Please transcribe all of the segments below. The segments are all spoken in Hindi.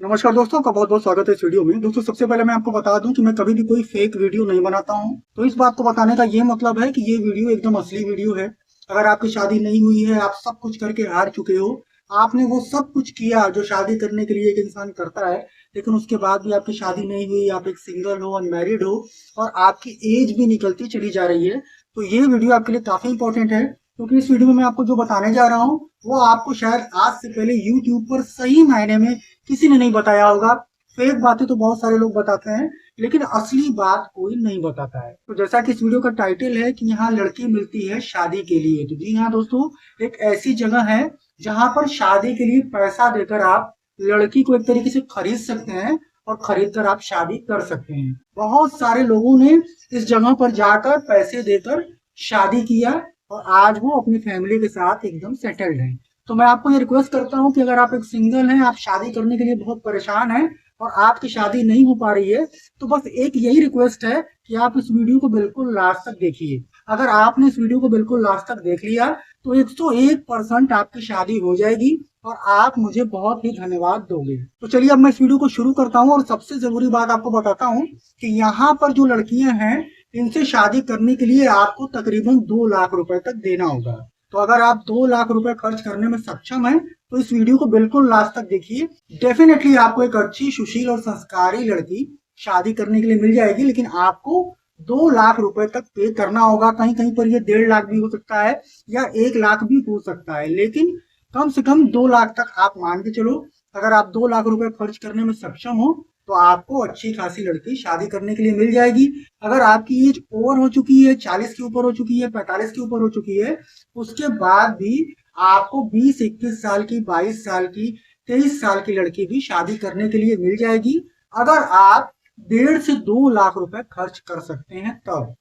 नमस्कार दोस्तों का बहुत बहुत स्वागत है इस वीडियो में। दोस्तों सबसे पहले मैं आपको बता दूं कि मैं कभी भी कोई फेक वीडियो नहीं बनाता हूं। तो इस बात को बताने का ये मतलब है कि ये वीडियो एकदम असली वीडियो है। अगर आपकी शादी नहीं हुई है, आप सब कुछ करके हार चुके हो, आपने वो सब कुछ किया जो शादी करने के लिए एक इंसान करता है, लेकिन उसके बाद भी आपकी शादी नहीं हुई, आप एक सिंगल हो, अनमैरिड हो और आपकी एज भी निकलती चली जा रही है, तो ये वीडियो आपके लिए काफी इंपॉर्टेंट है। क्योंकि इस वीडियो में मैं आपको जो बताने जा रहा हूँ वो आपको शायद आज से पहले यूट्यूब पर सही मायने में किसी ने नहीं बताया होगा। फेक बातें तो बहुत सारे लोग बताते हैं, लेकिन असली बात कोई नहीं बताता है। तो जैसा कि इस वीडियो का टाइटल है कि यहाँ लड़की मिलती है शादी के लिए, तो जी हाँ दोस्तों, एक ऐसी जगह है जहाँ पर शादी के लिए पैसा देकर आप लड़की को एक तरीके से खरीद सकते हैं और खरीद कर आप शादी कर सकते हैं। बहुत सारे लोगों ने इस जगह पर जाकर पैसे देकर शादी किया और आज वो अपनी फैमिली के साथ एकदम सेटल्ड हैं। तो मैं आपको ये रिक्वेस्ट करता हूँ कि अगर आप एक सिंगल हैं, आप शादी करने के लिए बहुत परेशान हैं और आपकी शादी नहीं हो पा रही है, तो बस एक यही रिक्वेस्ट है कि आप इस वीडियो को बिल्कुल लास्ट तक देखिए। अगर आपने इस वीडियो को बिल्कुल लास्ट तक देख लिया तो 101% आपकी शादी हो जाएगी और आप मुझे बहुत ही धन्यवाद दोगे। तो चलिए अब मैं इस वीडियो को शुरू करता हूँ और सबसे जरूरी बात आपको बताता हूँ कि यहाँ पर जो लड़कियां हैं, इनसे शादी करने के लिए आपको तकरीबन 2 लाख रुपए तक देना होगा। तो अगर आप 2 लाख रुपए खर्च करने में सक्षम हैं तो इस वीडियो को बिल्कुल लास्ट तक देखिए। डेफिनेटली आपको एक अच्छी, सुशील और संस्कारी लड़की शादी करने के लिए मिल जाएगी, लेकिन आपको 2 लाख रुपए तक पे करना होगा। कहीं कहीं पर ये 1.5 लाख भी हो सकता है या 1 लाख भी हो सकता है, लेकिन कम से कम 2 लाख तक आप मान के चलो। अगर आप 2 लाख रुपए खर्च करने में सक्षम हो तो आपको अच्छी खासी लड़की शादी करने के लिए मिल जाएगी। अगर आपकी एज ओवर हो चुकी है, 40 के ऊपर हो चुकी है, 45 के ऊपर हो चुकी है, उसके बाद भी आपको 20-21 साल की, 22 साल की, 23 साल की लड़की भी शादी करने के लिए मिल जाएगी, अगर आप 1.5 से 2 लाख रुपए खर्च कर सकते हैं तब।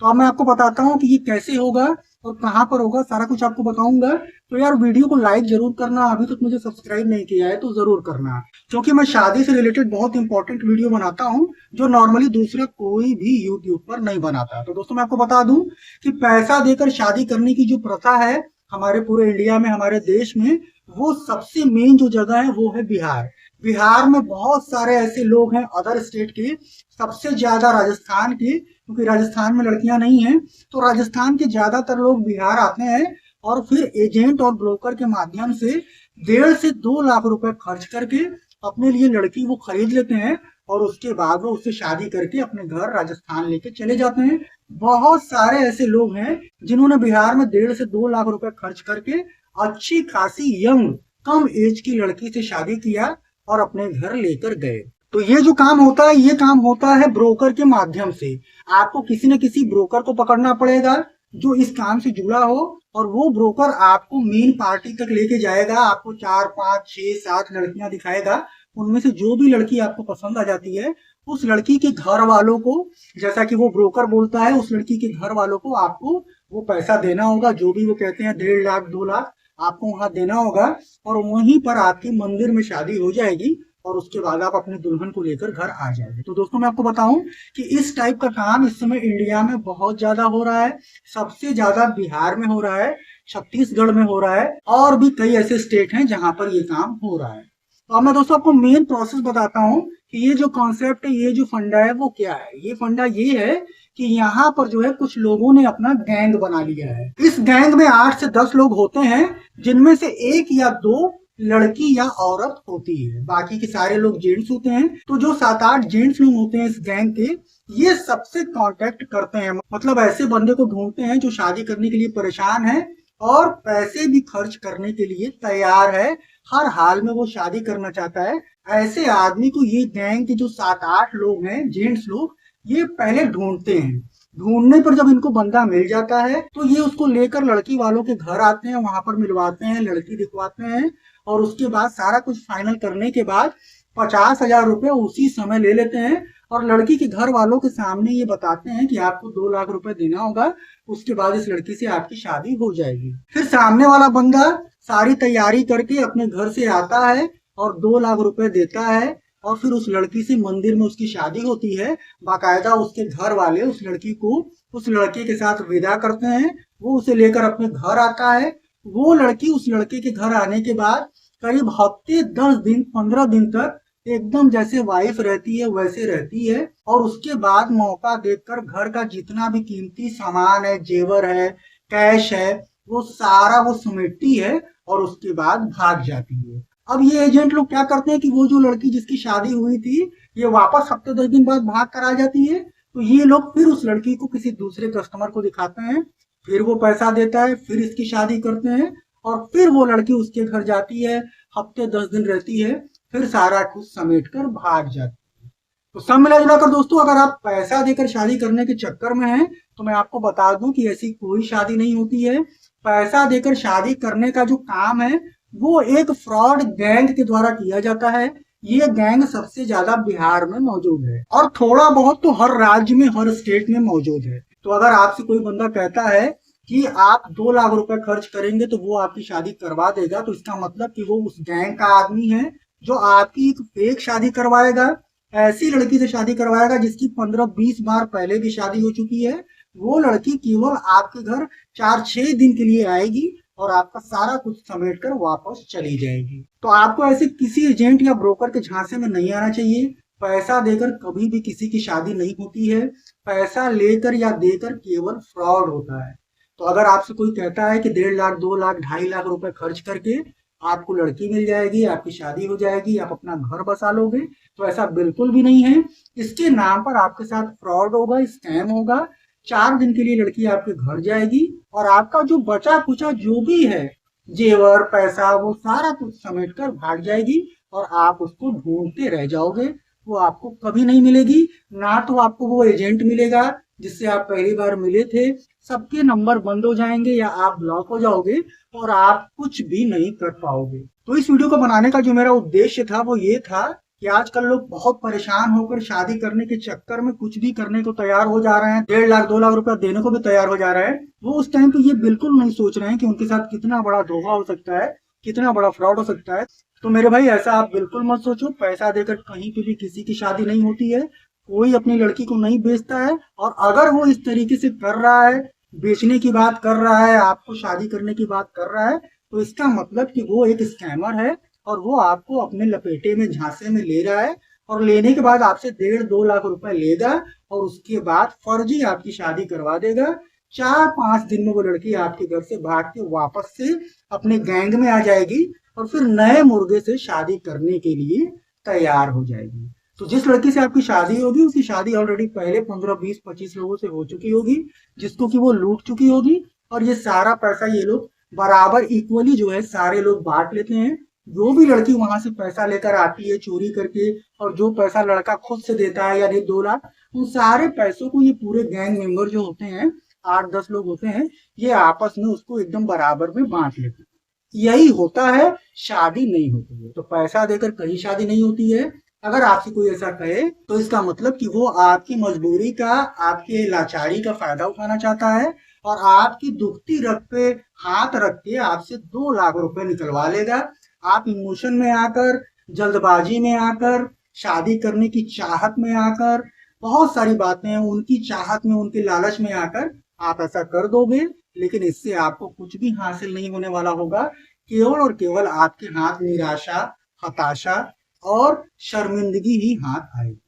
तो अब मैं आपको बताता हूँ कि ये कैसे होगा और कहाँ पर होगा, सारा कुछ आपको बताऊंगा। तो यार वीडियो को लाइक जरूर करना, अभी तक मुझे सब्सक्राइब नहीं किया है तो जरूर करना, क्योंकि मैं शादी से रिलेटेड बहुत इंपॉर्टेंट वीडियो बनाता हूँ जो नॉर्मली दूसरा कोई भी यूट्यूब पर नहीं बनाता। तो दोस्तों मैं आपको बता दूं कि पैसा देकर शादी करने की जो प्रथा है हमारे पूरे इंडिया में, हमारे देश में, वो सबसे मेन जो जगह है वो है बिहार। बिहार में बहुत सारे ऐसे लोग हैं अदर स्टेट के, सबसे ज्यादा राजस्थान के, क्योंकि राजस्थान में लड़कियां नहीं हैं, तो राजस्थान के ज्यादातर लोग बिहार आते हैं और फिर एजेंट और ब्रोकर के माध्यम से 1.5 से 2 लाख रुपए खर्च करके अपने लिए लड़की वो खरीद लेते हैं और उसके बाद वो उससे शादी करके अपने घर राजस्थान लेके चले जाते हैं। बहुत सारे ऐसे लोग हैं जिन्होंने बिहार में 1.5 से 2 लाख रुपए खर्च करके अच्छी खासी यंग, कम एज की लड़की से शादी किया और अपने घर लेकर गए। तो ये जो काम होता है, ये काम होता है ब्रोकर के माध्यम से। आपको किसी न किसी ब्रोकर को पकड़ना पड़ेगा जो इस काम से जुड़ा हो, और वो ब्रोकर आपको मेन पार्टी तक लेके जाएगा, आपको 4, 5, 6, 7 लड़कियां दिखाएगा। उनमें से जो भी लड़की आपको पसंद आ जाती है, उस लड़की के घर वालों को, जैसा कि वो ब्रोकर बोलता है, उस लड़की के घर वालों को आपको वो पैसा देना होगा, जो भी वो कहते हैं 1.5 लाख 2 लाख आपको वहां देना होगा, और वहीं पर आपकी मंदिर में शादी हो जाएगी और उसके बाद आप अपने दुल्हन को लेकर घर आ जाएंगे। तो दोस्तों मैं आपको बताऊं कि इस टाइप का काम इस समय इंडिया में बहुत ज्यादा हो रहा है। सबसे ज्यादा बिहार में हो रहा है, छत्तीसगढ़ में हो रहा है, और भी कई ऐसे स्टेट हैं जहां पर ये काम हो रहा है। तो अब मैं दोस्तों आपको मेन प्रोसेस बताता हूँ कि ये जो कॉन्सेप्ट है, ये जो फंडा है वो क्या है। ये फंडा ये है कि यहाँ पर जो है कुछ लोगों ने अपना गैंग बना लिया है। इस गैंग में 8 से 10 लोग होते हैं, जिनमें से एक या दो लड़की या औरत होती है, बाकी के सारे लोग जेंट्स होते हैं। तो जो 7-8 जेंट्स लोग होते हैं इस गैंग के, ये सबसे कांटेक्ट करते हैं, मतलब ऐसे बंदे को ढूंढते हैं जो शादी करने के लिए परेशान है और पैसे भी खर्च करने के लिए तैयार है, हर हाल में वो शादी करना चाहता है। ऐसे आदमी को ये गैंग के जो 7-8 लोग हैं, जेंट्स लोग, ये पहले ढूंढते हैं। ढूंढने पर जब इनको बंदा मिल जाता है तो ये उसको लेकर लड़की वालों के घर आते हैं, वहां पर मिलवाते हैं, लड़की दिखवाते हैं, और उसके बाद सारा कुछ फाइनल करने के बाद 50,000 रुपए उसी समय ले लेते हैं और लड़की के घर वालों के सामने ये बताते हैं कि आपको 2 लाख रुपए देना होगा, उसके बाद इस लड़की से आपकी शादी हो जाएगी। फिर सामने वाला बंदा सारी तैयारी करके अपने घर से आता है और 2 लाख रुपए देता है, और फिर उस लड़की से मंदिर में उसकी शादी होती है। बाकायदा उसके घर वाले उस लड़की को उस लड़के के साथ विदा करते हैं, वो उसे लेकर अपने घर आता है। वो लड़की उस लड़के के घर आने के बाद करीब हफ्ते, 10 दिन, 15 दिन तक एकदम जैसे वाइफ रहती है वैसे रहती है, और उसके बाद मौका देखकर घर का जितना भी कीमती सामान है, जेवर है, कैश है, वो सारा वो समेटती है और उसके बाद भाग जाती है। अब ये एजेंट लोग क्या करते हैं कि वो जो लड़की जिसकी शादी हुई थी, ये वापस हफ्ते 10 दिन बाद भाग कर आ जाती है, तो ये लोग फिर उस लड़की को किसी दूसरे कस्टमर को दिखाते हैं, फिर वो पैसा देता है, फिर इसकी शादी करते हैं, और फिर वो लड़की उसके घर जाती है, हफ्ते 10 दिन रहती है, फिर सारा कुछ समेट कर भाग जाती है। तो सब मिला जुला कर दोस्तों, अगर आप पैसा देकर शादी करने के चक्कर में हैं, तो मैं आपको बता दूं कि ऐसी कोई शादी नहीं होती है। पैसा देकर शादी करने का जो काम है, वो एक फ्रॉड गैंग के द्वारा किया जाता है। ये गैंग सबसे ज्यादा बिहार में मौजूद है, और थोड़ा बहुत तो हर राज्य में, हर स्टेट में मौजूद है। तो अगर आपसे कोई बंदा कहता है कि आप 2 लाख रुपए खर्च करेंगे तो वो आपकी शादी करवा देगा, तो इसका मतलब कि वो उस गैंग का आदमी है, जो आपकी एक फेक शादी करवाएगा, ऐसी लड़की से शादी करवाएगा जिसकी 15-20 बार पहले भी शादी हो चुकी है। वो लड़की केवल आपके घर 4-6 दिन के लिए आएगी और आपका सारा कुछ समेट कर वापस चली जाएगी। तो आपको ऐसे किसी एजेंट या ब्रोकर के झांसे में नहीं आना चाहिए। पैसा देकर कभी भी किसी की शादी नहीं होती है। पैसा लेकर या देकर केवल फ्रॉड होता है। तो अगर आपसे कोई कहता है कि 1.5 लाख, 2 लाख, 2.5 लाख रुपए खर्च करके आपको लड़की मिल जाएगी, आपकी शादी हो जाएगी, आप अपना घर बसा लोगे, तो ऐसा बिल्कुल भी नहीं है। इसके नाम पर आपके साथ फ्रॉड होगा, स्कैम होगा। 4 दिन के लिए लड़की आपके घर जाएगी और आपका जो बचा कुचा जो भी है, जेवर, पैसा, वो सारा कुछ समेट कर भाग जाएगी, और आप उसको ढूंढते रह जाओगे। वो आपको कभी नहीं मिलेगी। ना तो आपको वो एजेंट मिलेगा जिससे आप पहली बार मिले थे, सबके नंबर बंद हो जाएंगे या आप ब्लॉक हो जाओगे, और आप कुछ भी नहीं कर पाओगे। तो इस वीडियो को बनाने का जो मेरा उद्देश्य था वो ये था कि आजकल लोग बहुत परेशान होकर शादी करने के चक्कर में कुछ भी करने को तैयार हो जा रहे हैं, 1.5 लाख, 2 लाख रुपया देने को भी तैयार हो जा रहे हैं। वो उस टाइम पे ये बिल्कुल नहीं सोच रहे हैं कि उनके साथ कितना बड़ा धोखा हो सकता है, कितना बड़ा फ्रॉड हो सकता है। तो मेरे भाई, ऐसा आप बिल्कुल मत सोचो। पैसा देकर कहीं पे भी किसी की शादी नहीं होती है। कोई अपनी लड़की को नहीं बेचता है, और अगर वो इस तरीके से कर रहा है, बेचने की बात कर रहा है, आपको शादी करने की बात कर रहा है, तो इसका मतलब कि वो एक स्कैमर है, और वो आपको अपने लपेटे में, झांसे में ले रहा है, और लेने के बाद आपसे 1.5-2 लाख रुपए लेगा, और उसके बाद फर्जी आपकी शादी करवा देगा। 4-5 दिन में वो लड़की आपके घर से भाग के वापस से अपने गैंग में आ जाएगी, और फिर नए मुर्गे से शादी करने के लिए तैयार हो जाएगी। तो जिस लड़की से आपकी शादी होगी, उसकी शादी ऑलरेडी पहले 15-20-25 लोगों से हो चुकी होगी, जिसको कि वो लूट चुकी होगी, और ये सारा पैसा ये लोग बराबर इक्वली जो है सारे लोग बांट लेते हैं। जो भी लड़की वहां से पैसा लेकर आती है चोरी करके, और जो पैसा लड़का खुद से देता है, यानी 2 लाख, उन सारे पैसों को ये पूरे गैंग मेंबर जो होते हैं, 8-10 लोग होते हैं, ये आपस में उसको एकदम बराबर में बांट लेते हैं। यही होता है, शादी नहीं होती है। तो पैसा देकर कहीं शादी नहीं होती है। अगर आपसे कोई ऐसा कहे, तो इसका मतलब कि वो आपकी मजबूरी का, आपके लाचारी का फायदा उठाना चाहता है, और आपकी दुखती रग पे हाथ रख के आपसे 2 लाख रुपए निकलवा लेगा। आप इमोशन में आकर, जल्दबाजी में आकर, शादी करने की चाहत में आकर, बहुत सारी बातें, उनकी चाहत में, उनके लालच में आकर आप ऐसा कर दोगे। लेकिन इससे आपको कुछ भी हासिल नहीं होने वाला होगा। केवल और केवल आपके हाथ निराशा, हताशा और शर्मिंदगी ही हाथ आएगी।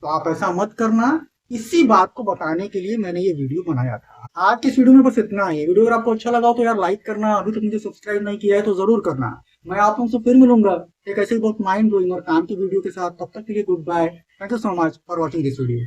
तो आप ऐसा मत करना। इसी बात को बताने के लिए मैंने ये वीडियो बनाया था। आज की इस वीडियो में बस इतना ही। वीडियो अगर आपको अच्छा लगा हो तो यार लाइक करना, अभी तक मुझे सब्सक्राइब नहीं किया है तो जरूर करना। मैं आप लोगों से फिर मिलूंगा एक ऐसे बहुत माइंड ब्लोइंग और काम की वीडियो के साथ। तब तक के लिए goodbye. Thank you so much for watching this video.